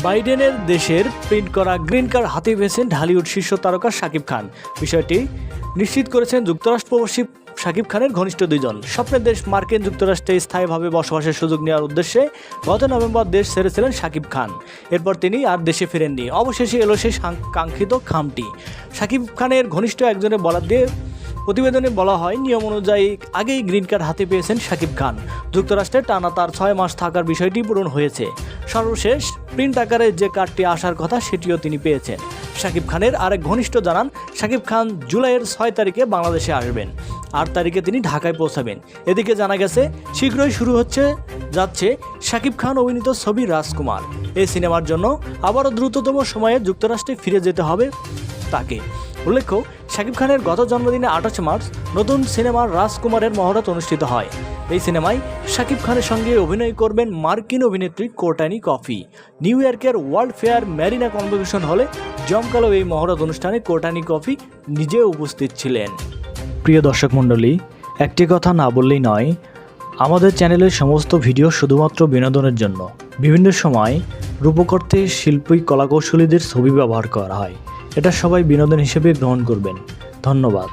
বাইডেনের দেশের প্রিন্ট করা গ্রিন কার্ড হাতে পেয়েছেন ঢালিউড শীর্ষ তারকা শাকিব খান। বিষয়টি নিশ্চিত করেছেন যুক্তরাষ্ট্র প্রবাসী শাকিব খানের ঘনিষ্ঠ দুইজন। স্বপ্নের দেশ মার্কিন যুক্তরাষ্ট্রে স্থায়ীভাবে বসবাসের সুযোগ নেওয়ার উদ্দেশ্যে গত নভেম্বর দেশ ছেড়েছিলেন শাকিব খান। এরপর তিনি আর দেশে ফেরেননি। অবশেষে এলো সেই কাঙ্ক্ষিত খামটি। শাকিব খানের ঘনিষ্ঠ একজনের বরাত দিয়ে প্রতিবেদনে বলা হয়, নিয়ম অনুযায়ী আগেই গ্রিন কার্ড হাতে পেয়েছেন শাকিব খান। যুক্তরাষ্ট্রে টানা তার 6 মাস থাকার বিষয়টি পূরণ হয়েছে। সর্বশেষ প্রিন্ট আকারে যে কার্ডটি আসার কথা সেটিও তিনি পেয়েছেন। শাকিব খানের আরেক ঘনিষ্ঠ জানান, শাকিব খান জুলাইয়ের 6 তারিখে বাংলাদেশে আসবেন, 8 তারিখে তিনি ঢাকায় পৌঁছাবেন। এদিকে জানা গেছে শীঘ্রই শুরু যাচ্ছে শাকিব খান অভিনীত ছবি রাজকুমার। এই সিনেমার জন্য আবারও দ্রুততম সময়ে যুক্তরাষ্ট্রে ফিরে যেতে হবে তাকে। উল্লেখ্য, শাকিব খানের গত জন্মদিনে 28 মার্চ নতুন সিনেমা রাজকুমারের মহরত অনুষ্ঠিত হয়। এই সিনেমায় শাকিব খানের সঙ্গে অভিনয় করবেন মার্কিন অভিনেত্রী কোর্টনি কফি। নিউ ইয়র্কের ওয়ার্ল্ড ফেয়ার ম্যারিনা কনভেনশন হলে জমকালো এই মহরত অনুষ্ঠানে কোর্টনি কফি নিজে উপস্থিত ছিলেন। প্রিয় দর্শক মণ্ডলী, একটি কথা না বললেই নয়, আমাদের চ্যানেলের সমস্ত ভিডিও শুধুমাত্র বিনোদনের জন্য। বিভিন্ন সময় রূপকর্তে শিল্পী কলাকৌশলীদের ছবি ব্যবহার করা হয়। এটা সবাই বিনোদন হিসেবে গ্রহণ করবেন। ধন্যবাদ।